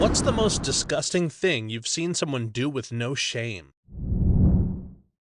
What's the most disgusting thing you've seen someone do with no shame?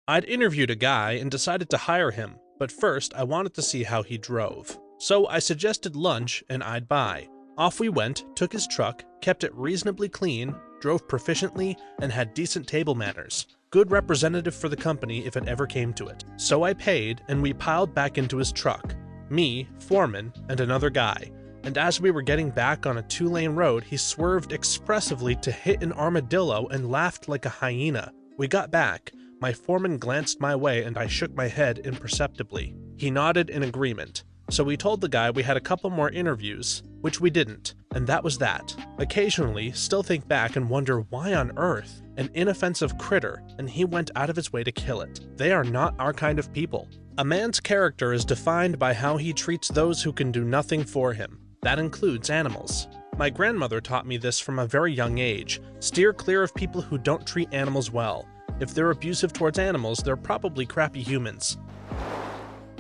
I'd interviewed a guy and decided to hire him, but first I wanted to see how he drove. So I suggested lunch and I'd buy. Off we went, took his truck, kept it reasonably clean, drove proficiently, and had decent table manners. Good representative for the company if it ever came to it. So I paid, and we piled back into his truck. Me, foreman, and another guy. And as we were getting back on a 2-lane road, he swerved expressively to hit an armadillo and laughed like a hyena. We got back. My foreman glanced my way and I shook my head imperceptibly. He nodded in agreement. So we told the guy we had a couple more interviews, which we didn't, and that was that. Occasionally, still think back and wonder why on earth an inoffensive critter, and he went out of his way to kill it. They are not our kind of people. A man's character is defined by how he treats those who can do nothing for him. That includes animals. My grandmother taught me this from a very young age. Steer clear of people who don't treat animals well. If they're abusive towards animals, they're probably crappy humans.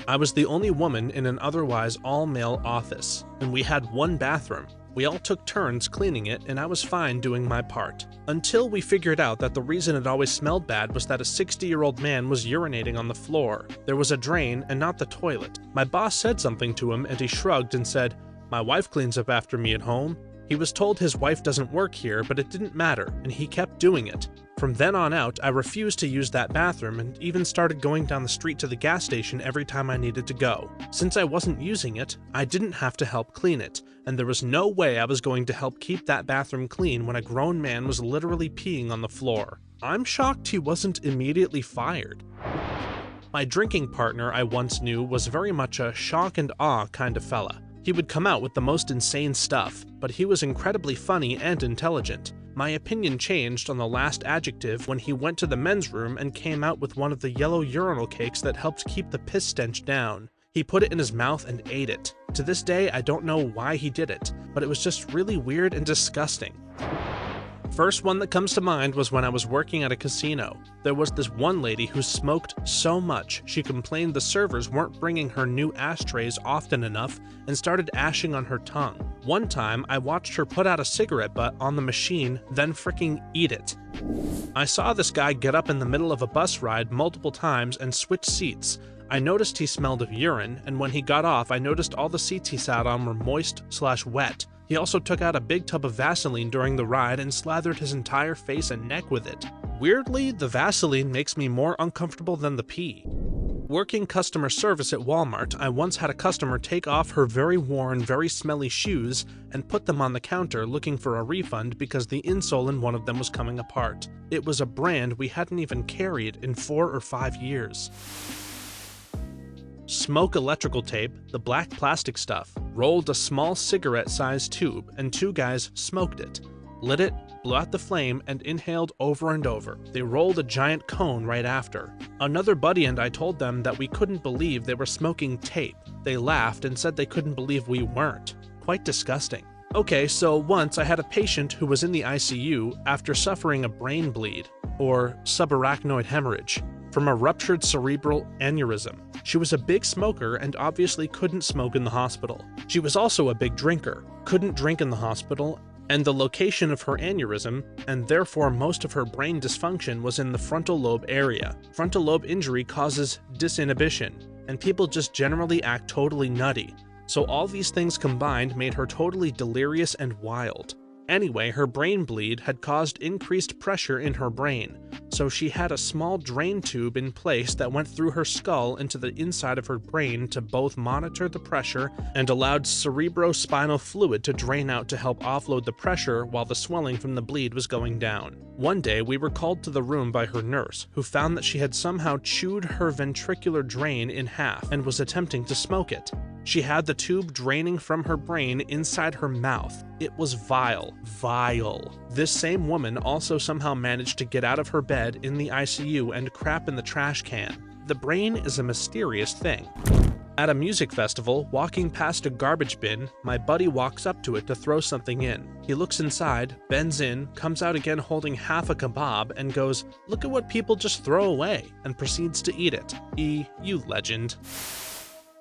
I was the only woman in an otherwise all-male office, and we had one bathroom. We all took turns cleaning it, and I was fine doing my part. Until we figured out that the reason it always smelled bad was that a 60-year-old man was urinating on the floor. There was a drain and not the toilet. My boss said something to him, and he shrugged and said, "My wife cleans up after me at home." He was told his wife doesn't work here, but it didn't matter, and he kept doing it. From then on out, I refused to use that bathroom and even started going down the street to the gas station every time I needed to go. Since I wasn't using it, I didn't have to help clean it, and there was no way I was going to help keep that bathroom clean when a grown man was literally peeing on the floor. I'm shocked he wasn't immediately fired. My drinking partner I once knew was very much a shock and awe kind of fella. He would come out with the most insane stuff, but he was incredibly funny and intelligent. My opinion changed on the last adjective when he went to the men's room and came out with one of the yellow urinal cakes that helped keep the piss stench down. He put it in his mouth and ate it. To this day, I don't know why he did it, but it was just really weird and disgusting. First one that comes to mind was when I was working at a casino. There was this one lady who smoked so much she complained the servers weren't bringing her new ashtrays often enough and started ashing on her tongue. One time, I watched her put out a cigarette butt on the machine, then fricking eat it. I saw this guy get up in the middle of a bus ride multiple times and switch seats. I noticed he smelled of urine, and when he got off, I noticed all the seats he sat on were moist/wet. He also took out a big tub of Vaseline during the ride and slathered his entire face and neck with it. Weirdly, the Vaseline makes me more uncomfortable than the pee. Working customer service at Walmart, I once had a customer take off her very worn, very smelly shoes and put them on the counter looking for a refund because the insole in one of them was coming apart. It was a brand we hadn't even carried in 4 or 5 years. Smoke electrical tape, the black plastic stuff, rolled a small cigarette-sized tube, and 2 guys smoked it. Lit it, blew out the flame, and inhaled over and over. They rolled a giant cone right after. Another buddy and I told them that we couldn't believe they were smoking tape. They laughed and said they couldn't believe we weren't. Quite disgusting. Okay, so once I had a patient who was in the ICU after suffering a brain bleed, or subarachnoid hemorrhage, from a ruptured cerebral aneurysm. She was a big smoker and obviously couldn't smoke in the hospital. She was also a big drinker, couldn't drink in the hospital, and the location of her aneurysm, and therefore most of her brain dysfunction, was in the frontal lobe area. Frontal lobe injury causes disinhibition, and people just generally act totally nutty. So all these things combined made her totally delirious and wild. Anyway, her brain bleed had caused increased pressure in her brain, so she had a small drain tube in place that went through her skull into the inside of her brain to both monitor the pressure and allowed cerebrospinal fluid to drain out to help offload the pressure while the swelling from the bleed was going down. One day, we were called to the room by her nurse, who found that she had somehow chewed her ventricular drain in half and was attempting to smoke it. She had the tube draining from her brain inside her mouth. It was vile. Vile. This same woman also somehow managed to get out of her bed in the ICU and crap in the trash can. The brain is a mysterious thing. At a music festival, walking past a garbage bin, my buddy walks up to it to throw something in. He looks inside, bends in, comes out again holding half a kebab, and goes, "Look at what people just throw away," and proceeds to eat it. You legend.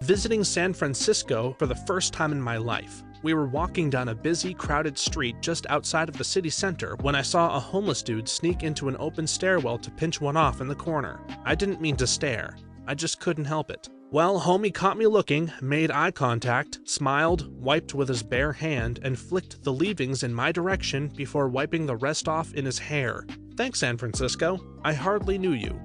Visiting San Francisco for the first time in my life. We were walking down a busy, crowded street just outside of the city center when I saw a homeless dude sneak into an open stairwell to pinch one off in the corner. I didn't mean to stare. I just couldn't help it. Well, homie caught me looking, made eye contact, smiled, wiped with his bare hand, and flicked the leavings in my direction before wiping the rest off in his hair. Thanks, San Francisco. I hardly knew you.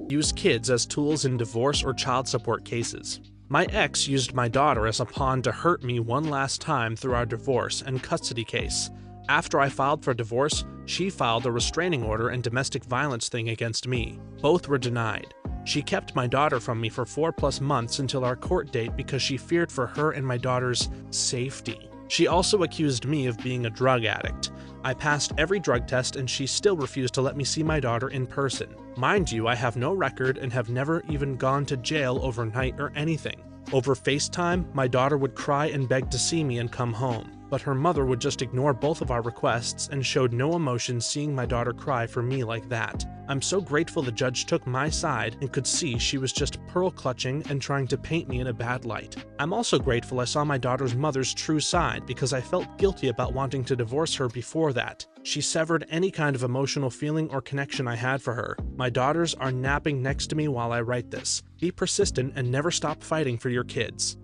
Use kids as tools in divorce or child support cases. My ex used my daughter as a pawn to hurt me one last time through our divorce and custody case. After I filed for divorce, she filed a restraining order and domestic violence thing against me. Both were denied. She kept my daughter from me for 4+ months until our court date because she feared for her and my daughter's safety. She also accused me of being a drug addict. I passed every drug test and she still refused to let me see my daughter in person. Mind you, I have no record and have never even gone to jail overnight or anything. Over FaceTime, my daughter would cry and beg to see me and come home, but her mother would just ignore both of our requests and showed no emotion seeing my daughter cry for me like that. I'm so grateful the judge took my side and could see she was just pearl clutching and trying to paint me in a bad light. I'm also grateful I saw my daughter's mother's true side because I felt guilty about wanting to divorce her before that. She severed any kind of emotional feeling or connection I had for her. My daughters are napping next to me while I write this. Be persistent and never stop fighting for your kids.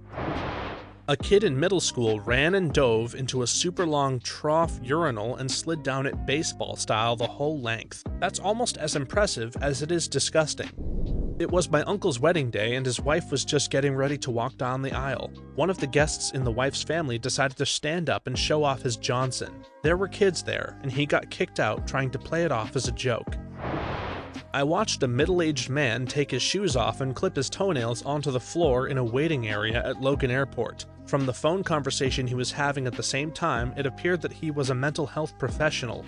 A kid in middle school ran and dove into a super long trough urinal and slid down it baseball style the whole length. That's almost as impressive as it is disgusting. It was my uncle's wedding day and his wife was just getting ready to walk down the aisle. One of the guests in the wife's family decided to stand up and show off his Johnson. There were kids there, and he got kicked out trying to play it off as a joke. I watched a middle-aged man take his shoes off and clip his toenails onto the floor in a waiting area at Logan Airport. From the phone conversation he was having at the same time, it appeared that he was a mental health professional.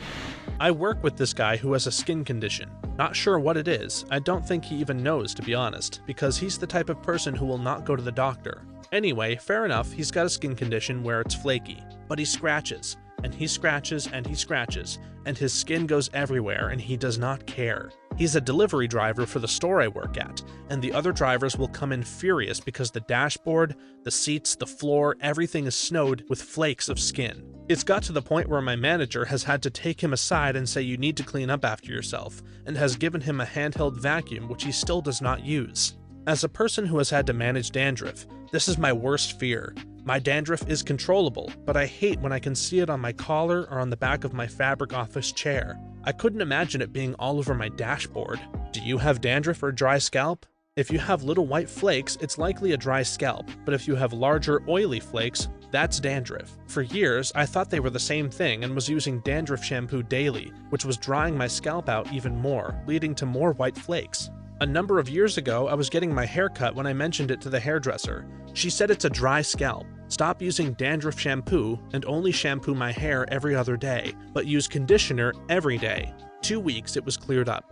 I work with this guy who has a skin condition. Not sure what it is. I don't think he even knows, to be honest, because he's the type of person who will not go to the doctor. Anyway, fair enough, he's got a skin condition where it's flaky, but he scratches, and he scratches, and he scratches, and his skin goes everywhere, and he does not care. He's a delivery driver for the store I work at, and the other drivers will come in furious because the dashboard, the seats, the floor, everything is snowed with flakes of skin. It's got to the point where my manager has had to take him aside and say you need to clean up after yourself, and has given him a handheld vacuum which he still does not use. As a person who has had to manage dandruff, this is my worst fear. My dandruff is controllable, but I hate when I can see it on my collar or on the back of my fabric office chair. I couldn't imagine it being all over my dashboard. Do you have dandruff or dry scalp? If you have little white flakes, it's likely a dry scalp, but if you have larger, oily flakes, that's dandruff. For years, I thought they were the same thing and was using dandruff shampoo daily, which was drying my scalp out even more, leading to more white flakes. A number of years ago, I was getting my hair cut when I mentioned it to the hairdresser. She said it's a dry scalp. Stop using dandruff shampoo and only shampoo my hair every other day, but use conditioner every day. 2 weeks, it was cleared up.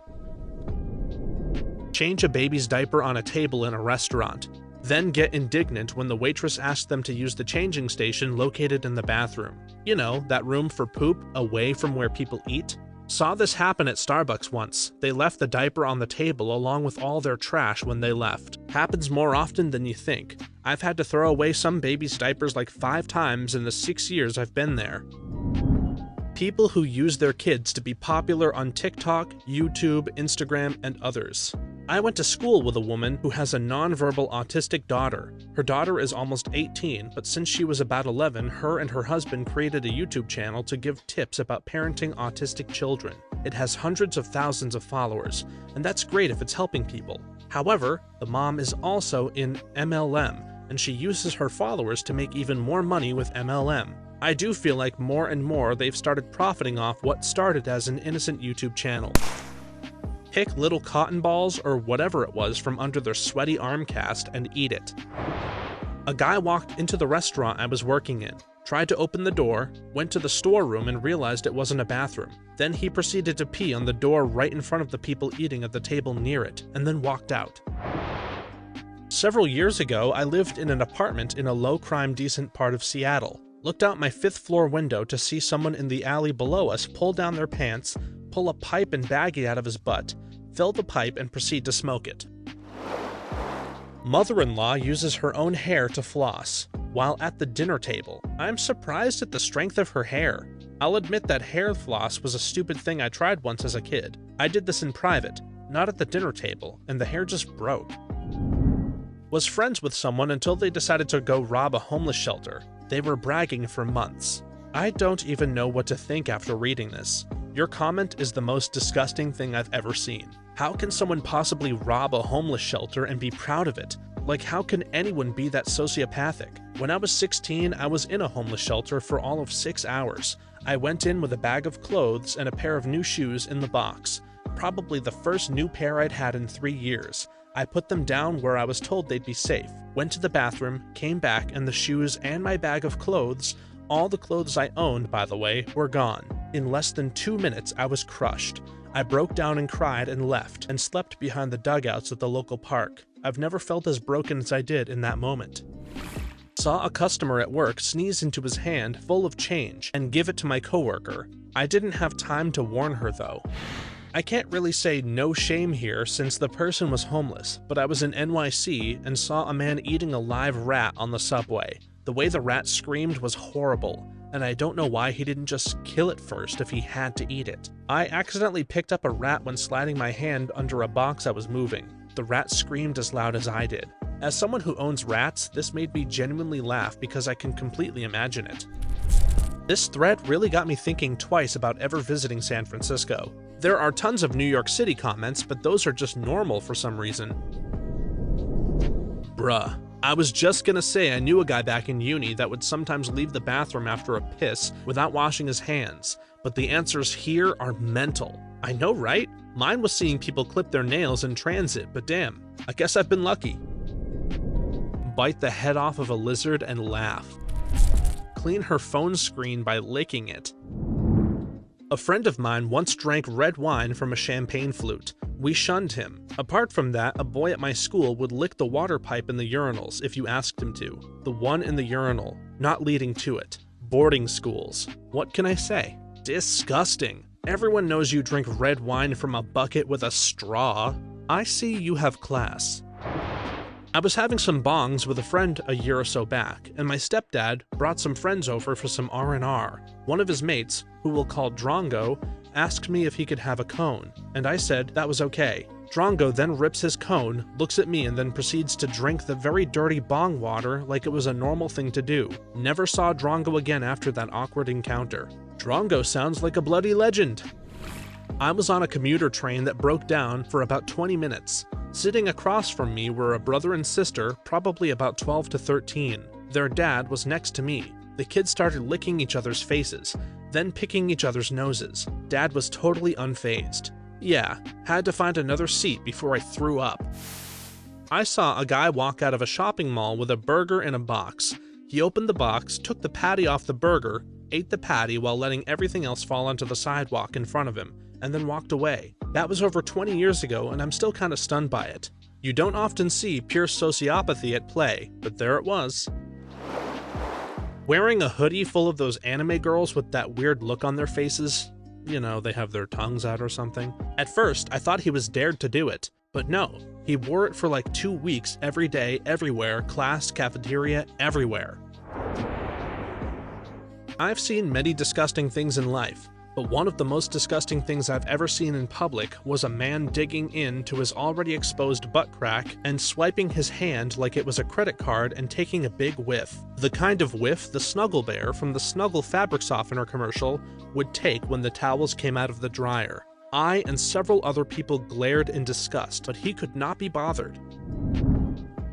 Change a baby's diaper on a table in a restaurant. Then get indignant when the waitress asks them to use the changing station located in the bathroom. You know, that room for poop away from where people eat? Saw this happen at Starbucks once. They left the diaper on the table along with all their trash when they left. Happens more often than you think. I've had to throw away some baby's diapers like 5 times in the 6 years I've been there. People who use their kids to be popular on TikTok, YouTube, Instagram, and others. I went to school with a woman who has a nonverbal autistic daughter. Her daughter is almost 18, but since she was about 11, her and her husband created a YouTube channel to give tips about parenting autistic children. It has hundreds of thousands of followers, and that's great if it's helping people. However, the mom is also in MLM, and she uses her followers to make even more money with MLM. I do feel like more and more they've started profiting off what started as an innocent YouTube channel. Pick little cotton balls or whatever it was from under their sweaty arm cast and eat it. A guy walked into the restaurant I was working in, tried to open the door, went to the storeroom and realized it wasn't a bathroom. Then he proceeded to pee on the door right in front of the people eating at the table near it, and then walked out. Several years ago, I lived in an apartment in a low-crime decent part of Seattle. Looked out my 5th floor window to see someone in the alley below us pull down their pants, pull a pipe and baggie out of his butt, fill the pipe and proceed to smoke it. Mother-in-law uses her own hair to floss. while at the dinner table. I'm surprised at the strength of her hair. I'll admit that hair floss was a stupid thing I tried once as a kid. I did this in private, not at the dinner table, and the hair just broke. Was friends with someone until they decided to go rob a homeless shelter. They were bragging for months. I don't even know what to think after reading this. Your comment is the most disgusting thing I've ever seen. How can someone possibly rob a homeless shelter and be proud of it? Like, how can anyone be that sociopathic? When I was 16, I was in a homeless shelter for all of 6 hours. I went in with a bag of clothes and a pair of new shoes in the box. Probably the first new pair I'd had in 3 years. I put them down where I was told they'd be safe, went to the bathroom, came back, and the shoes and my bag of clothes, all the clothes I owned, by the way, were gone. In less than 2 minutes, I was crushed. I broke down and cried and left, and slept behind the dugouts at the local park. I've never felt as broken as I did in that moment. Saw a customer at work sneeze into his hand full of change and give it to my coworker. I didn't have time to warn her though. I can't really say no shame here since the person was homeless, but I was in NYC and saw a man eating a live rat on the subway. The way the rat screamed was horrible, and I don't know why he didn't just kill it first if he had to eat it. I accidentally picked up a rat when sliding my hand under a box I was moving. The rat screamed as loud as I did. As someone who owns rats, this made me genuinely laugh because I can completely imagine it. This thread really got me thinking twice about ever visiting San Francisco. There are tons of New York City comments, but those are just normal for some reason. Bruh. I was just gonna say I knew a guy back in uni that would sometimes leave the bathroom after a piss without washing his hands, but the answers here are mental. I know, right? Mine was seeing people clip their nails in transit, but damn, I guess I've been lucky. Bite the head off of a lizard and laugh. Clean her phone screen by licking it. A friend of mine once drank red wine from a champagne flute. We shunned him. Apart from that, a boy at my school would lick the water pipe in the urinals if you asked him to. The one in the urinal, not leading to it. Boarding schools. What can I say? Disgusting. Everyone knows you drink red wine from a bucket with a straw. I see you have class. I was having some bongs with a friend a year or so back, and my stepdad brought some friends over for some R&R. One of his mates, who we'll call Drongo, asked me if he could have a cone, and I said that was okay. Drongo then rips his cone, looks at me, and then proceeds to drink the very dirty bong water like it was a normal thing to do. Never saw Drongo again after that awkward encounter. Drongo sounds like a bloody legend. I was on a commuter train that broke down for about 20 minutes. Sitting across from me were a brother and sister, probably about 12 to 13. Their dad was next to me. The kids started licking each other's faces, then picking each other's noses. Dad was totally unfazed. Yeah, had to find another seat before I threw up. I saw a guy walk out of a shopping mall with a burger in a box. He opened the box, took the patty off the burger, ate the patty while letting everything else fall onto the sidewalk in front of him, and then walked away. That was over 20 years ago, and I'm still kinda stunned by it. You don't often see pure sociopathy at play, but there it was. Wearing a hoodie full of those anime girls with that weird look on their faces, you know, they have their tongues out or something. At first, I thought he was dared to do it, but no. He wore it for like 2 weeks, every day, everywhere, class, cafeteria, everywhere. I've seen many disgusting things in life, but one of the most disgusting things I've ever seen in public was a man digging into his already exposed butt crack and swiping his hand like it was a credit card and taking a big whiff. The kind of whiff the Snuggle Bear from the Snuggle fabric softener commercial would take when the towels came out of the dryer. I and several other people glared in disgust, but he could not be bothered.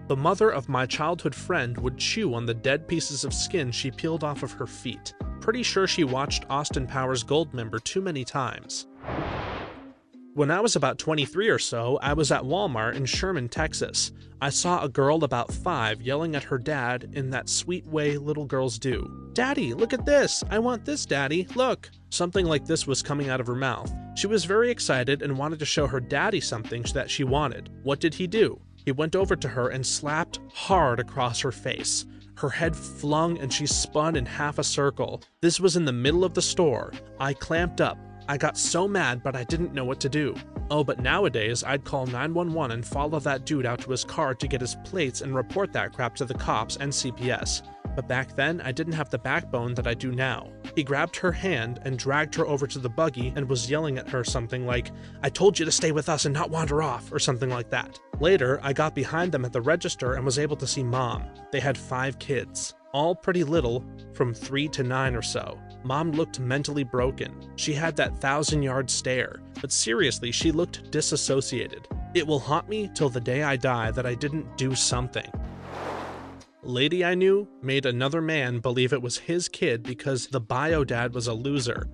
The mother of my childhood friend would chew on the dead pieces of skin she peeled off of her feet. Pretty sure she watched Austin Powers Goldmember too many times. When I was about 23 or so, I was at Walmart in Sherman, Texas. I saw a girl about 5 yelling at her dad in that sweet way little girls do. "Daddy, look at this! I want this, Daddy, look!" Something like this was coming out of her mouth. She was very excited and wanted to show her daddy something that she wanted. What did he do? He went over to her and slapped hard across her face. Her head flung and she spun in half a circle. This was in the middle of the store. I clamped up. I got so mad, but I didn't know what to do. Oh, but nowadays, I'd call 911 and follow that dude out to his car to get his plates and report that crap to the cops and CPS. but back then I didn't have the backbone that I do now. He grabbed her hand and dragged her over to the buggy and was yelling at her something like, "I told you to stay with us and not wander off," or something like that. Later, I got behind them at the register and was able to see Mom. They had 5 kids, all pretty little, from 3 to 9 or so. Mom looked mentally broken. She had that 1,000-yard stare, but seriously, she looked disassociated. It will haunt me till the day I die that I didn't do something. Lady I knew made another man believe it was his kid because the bio dad was a loser.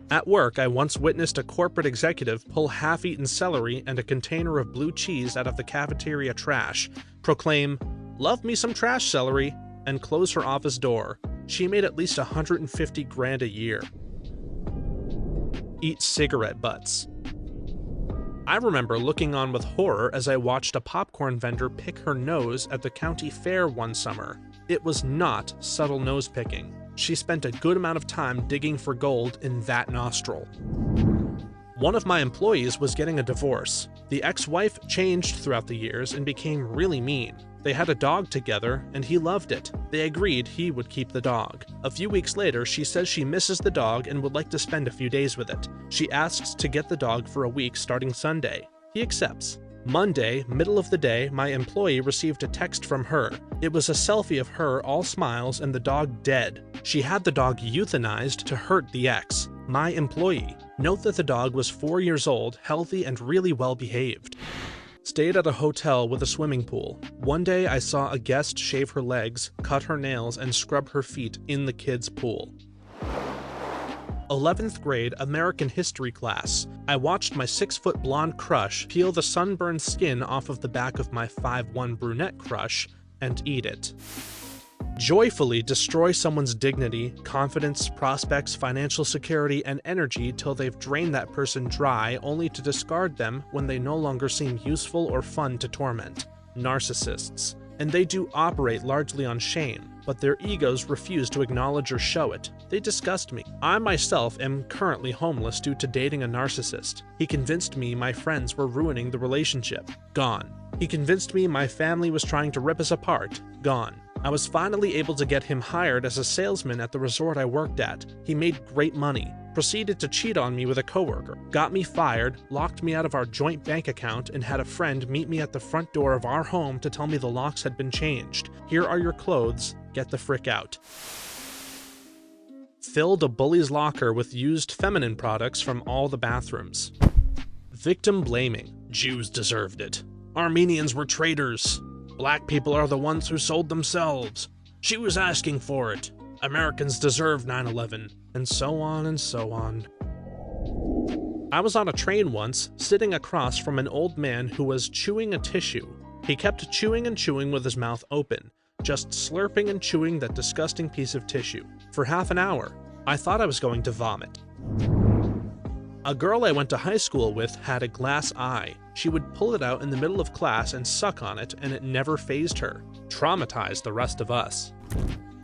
At work, I once witnessed a corporate executive pull half-eaten celery and a container of blue cheese out of the cafeteria trash, proclaim, "Love me some trash celery," and close her office door. She made at least $150,000 a year. Eat cigarette butts. I remember looking on with horror as I watched a popcorn vendor pick her nose at the county fair one summer. It was not subtle nose picking. She spent a good amount of time digging for gold in that nostril. One of my employees was getting a divorce. The ex-wife changed throughout the years and became really mean. They had a dog together, and he loved it. They agreed he would keep the dog. A few weeks later, she says she misses the dog and would like to spend a few days with it. She asks to get the dog for a week starting Sunday. He accepts. Monday, middle of the day, my employee received a text from her. It was a selfie of her, all smiles, and the dog dead. She had the dog euthanized to hurt the ex, my employee. Note that the dog was 4 years old, healthy, and really well behaved. Stayed at a hotel with a swimming pool. One day I saw a guest shave her legs, cut her nails, and scrub her feet in the kids' pool. 11th grade American history class. I watched my 6-foot blonde crush peel the sunburned skin off of the back of my 5'1" brunette crush and eat it. Joyfully destroy someone's dignity, confidence, prospects, financial security, and energy till they've drained that person dry, only to discard them when they no longer seem useful or fun to torment. Narcissists. And they do operate largely on shame, but their egos refuse to acknowledge or show it. They disgust me. I myself am currently homeless due to dating a narcissist. He convinced me my friends were ruining the relationship. Gone. He convinced me my family was trying to rip us apart. Gone. I was finally able to get him hired as a salesman at the resort I worked at. He made great money, proceeded to cheat on me with a coworker, got me fired, locked me out of our joint bank account, and had a friend meet me at the front door of our home to tell me the locks had been changed. Here are your clothes, get the frick out. Filled a bully's locker with used feminine products from all the bathrooms. Victim blaming. Jews deserved it. Armenians were traitors. Black people are the ones who sold themselves. She was asking for it. Americans deserve 9/11. And so on and so on. I was on a train once, sitting across from an old man who was chewing a tissue. He kept chewing and chewing with his mouth open, just slurping and chewing that disgusting piece of tissue. For half an hour. I thought I was going to vomit. A girl I went to high school with had a glass eye. She would pull it out in the middle of class and suck on it, and it never fazed her. Traumatized the rest of us.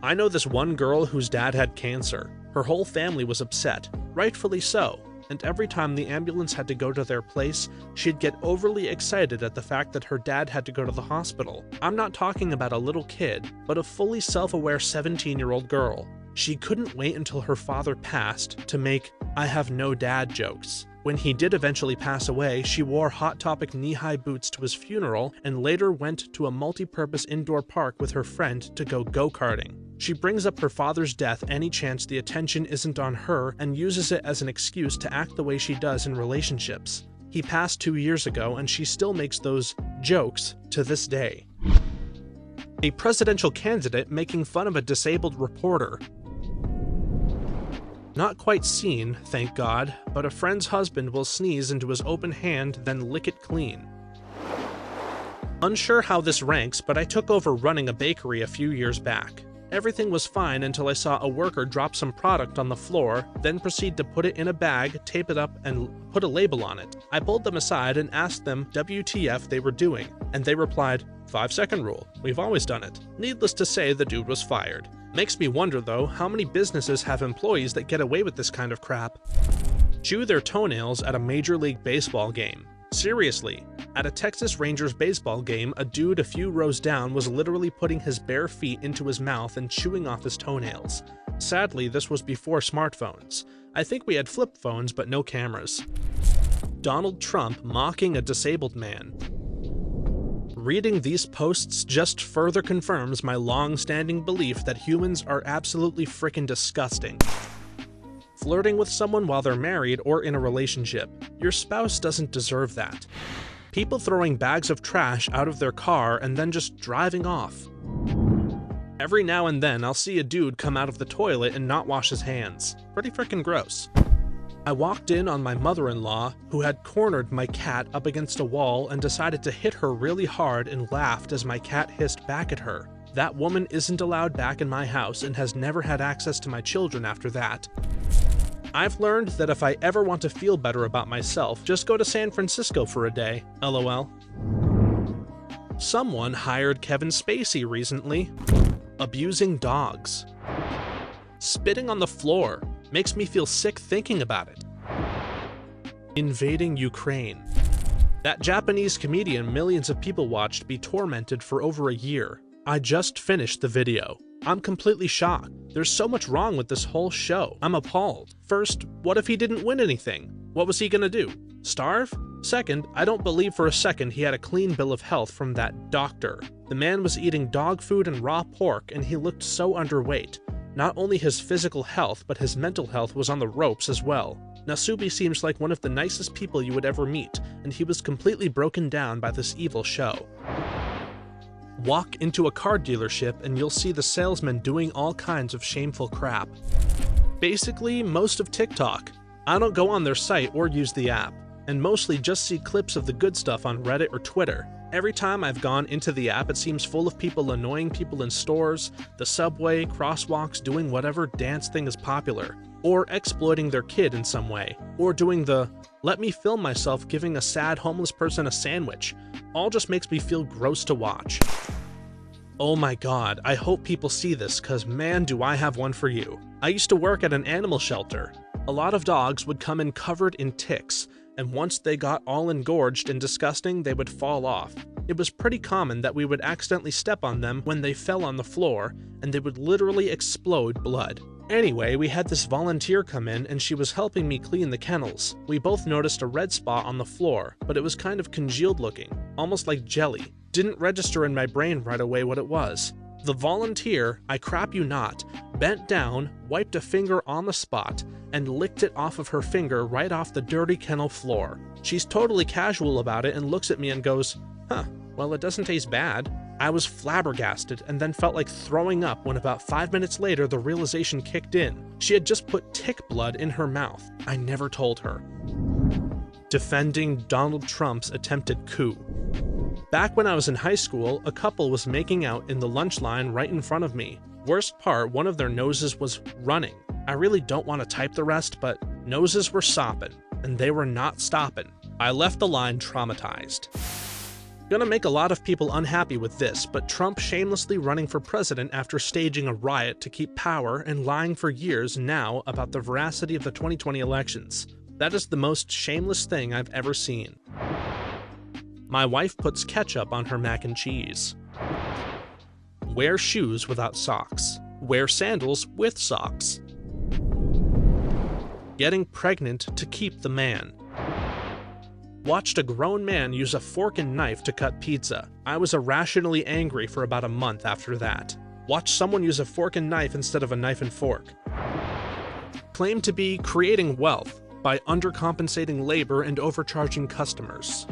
I know this one girl whose dad had cancer. Her whole family was upset, rightfully so, and every time the ambulance had to go to their place, she'd get overly excited at the fact that her dad had to go to the hospital. I'm not talking about a little kid, but a fully self-aware 17-year-old girl. She couldn't wait until her father passed to make "I have no dad" jokes. When he did eventually pass away, she wore Hot Topic knee-high boots to his funeral and later went to a multi-purpose indoor park with her friend to go go-karting. She brings up her father's death any chance the attention isn't on her and uses it as an excuse to act the way she does in relationships. He passed 2 years ago and she still makes those jokes to this day. A presidential candidate making fun of a disabled reporter. Not quite seen, thank God, but a friend's husband will sneeze into his open hand, then lick it clean. Unsure how this ranks, but I took over running a bakery a few years back. Everything was fine until I saw a worker drop some product on the floor, then proceed to put it in a bag, tape it up, and put a label on it. I pulled them aside and asked them WTF they were doing, and they replied, 5-second rule, we've always done it. Needless to say, the dude was fired. Makes me wonder though, how many businesses have employees that get away with this kind of crap? Chew their toenails at a Major League Baseball game. Seriously, at a Texas Rangers baseball game, a dude a few rows down was literally putting his bare feet into his mouth and chewing off his toenails. Sadly, this was before smartphones. I think we had flip phones, but no cameras. Donald Trump mocking a disabled man. Reading these posts just further confirms my long-standing belief that humans are absolutely frickin' disgusting. Flirting with someone while they're married or in a relationship. Your spouse doesn't deserve that. People throwing bags of trash out of their car and then just driving off. Every now and then I'll see a dude come out of the toilet and not wash his hands. Pretty frickin' gross. I walked in on my mother-in-law, who had cornered my cat up against a wall and decided to hit her really hard and laughed as my cat hissed back at her. That woman isn't allowed back in my house and has never had access to my children after that. I've learned that if I ever want to feel better about myself, just go to San Francisco for a day, lol. Someone hired Kevin Spacey recently. Abusing dogs. Spitting on the floor. Makes me feel sick thinking about it. Invading Ukraine. That Japanese comedian millions of people watched be tormented for over a year. I just finished the video. I'm completely shocked. There's so much wrong with this whole show. I'm appalled. First, what if he didn't win anything? What was he gonna do? Starve? Second, I don't believe for a second he had a clean bill of health from that doctor. The man was eating dog food and raw pork, and he looked so underweight. Not only his physical health, but his mental health was on the ropes as well. Nasubi seems like one of the nicest people you would ever meet, and he was completely broken down by this evil show. Walk into a car dealership and you'll see the salesman doing all kinds of shameful crap. Basically, most of TikTok. I don't go on their site or use the app, and mostly just see clips of the good stuff on Reddit or Twitter. Every time I've gone into the app, it seems full of people annoying people in stores, the subway, crosswalks, doing whatever dance thing is popular, or exploiting their kid in some way, or doing the, let me film myself giving a sad homeless person a sandwich. All just makes me feel gross to watch. Oh my god, I hope people see this, cause man do I have one for you. I used to work at an animal shelter. A lot of dogs would come in covered in ticks, and once they got all engorged and disgusting, they would fall off. It was pretty common that we would accidentally step on them when they fell on the floor, and they would literally explode blood. Anyway, we had this volunteer come in and she was helping me clean the kennels. We both noticed a red spot on the floor, but it was kind of congealed looking, almost like jelly. Didn't register in my brain right away what it was. The volunteer, I crap you not, bent down, wiped a finger on the spot, and licked it off of her finger right off the dirty kennel floor. She's totally casual about it and looks at me and goes, huh, well it doesn't taste bad. I was flabbergasted and then felt like throwing up when about 5 minutes later the realization kicked in. She had just put tick blood in her mouth. I never told her. Defending Donald Trump's attempted coup. Back when I was in high school, a couple was making out in the lunch line right in front of me. Worst part, one of their noses was running. I really don't want to type the rest, but noses were sopping, and they were not stopping. I left the line traumatized. Gonna make a lot of people unhappy with this, but Trump shamelessly running for president after staging a riot to keep power and lying for years now about the veracity of the 2020 elections. That is the most shameless thing I've ever seen. My wife puts ketchup on her mac and cheese. Wear shoes without socks. Wear sandals with socks. Getting pregnant to keep the man. Watched a grown man use a fork and knife to cut pizza. I was irrationally angry for about a month after that. Watched someone use a fork and knife instead of a knife and fork. Claimed to be creating wealth by undercompensating labor and overcharging customers.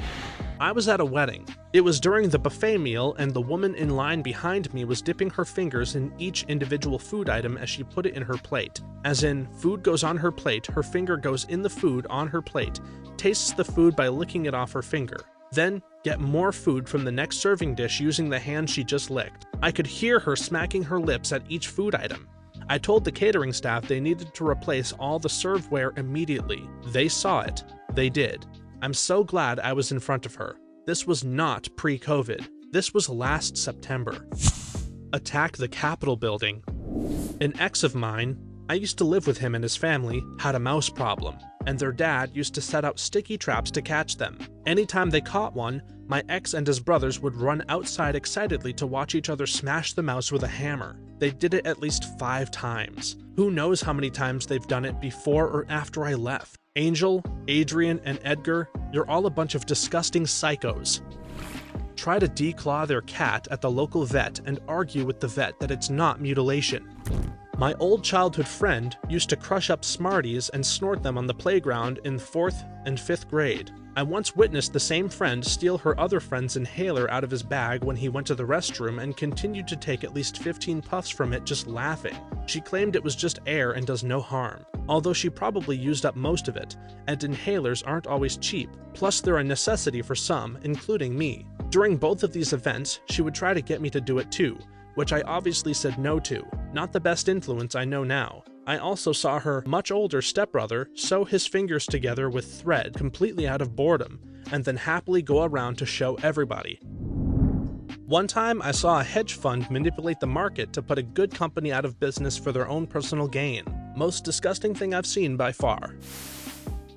I was at a wedding. It was during the buffet meal and the woman in line behind me was dipping her fingers in each individual food item as she put it in her plate. As in, food goes on her plate, her finger goes in the food on her plate, tastes the food by licking it off her finger. Then, get more food from the next serving dish using the hand she just licked. I could hear her smacking her lips at each food item. I told the catering staff they needed to replace all the serveware immediately. They saw it. They did. I'm so glad I was in front of her. This was not pre-COVID. This was last September. Attack the Capitol building. An ex of mine, I used to live with him, and his family had a mouse problem, and their dad used to set out sticky traps to catch them. Anytime they caught one, my ex and his brothers would run outside excitedly to watch each other smash the mouse with a hammer. They did it at least 5 times. Who knows how many times they've done it before or after I left. Angel, Adrian, and Edgar, you're all a bunch of disgusting psychos. Try to declaw their cat at the local vet and argue with the vet that it's not mutilation. My old childhood friend used to crush up Smarties and snort them on the playground in 4th and 5th grade. I once witnessed the same friend steal her other friend's inhaler out of his bag when he went to the restroom and continued to take at least 15 puffs from it just laughing. She claimed it was just air and does no harm, although she probably used up most of it, and inhalers aren't always cheap, plus they're a necessity for some, including me. During both of these events, she would try to get me to do it too, which I obviously said no to. Not the best influence I know now. I also saw her much older stepbrother sew his fingers together with thread completely out of boredom, and then happily go around to show everybody. One time I saw a hedge fund manipulate the market to put a good company out of business for their own personal gain. Most disgusting thing I've seen by far.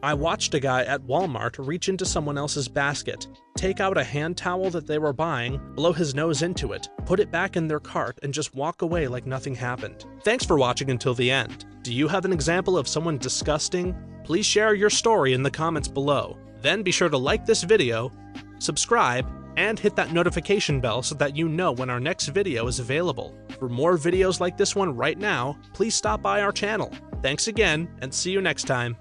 I watched a guy at Walmart reach into someone else's basket, take out a hand towel that they were buying, blow his nose into it, put it back in their cart, and just walk away like nothing happened. Thanks for watching until the end. Do you have an example of someone disgusting? Please share your story in the comments below. Then be sure to like this video, subscribe, and hit that notification bell so that you know when our next video is available. For more videos like this one right now, please stop by our channel. Thanks again, and see you next time.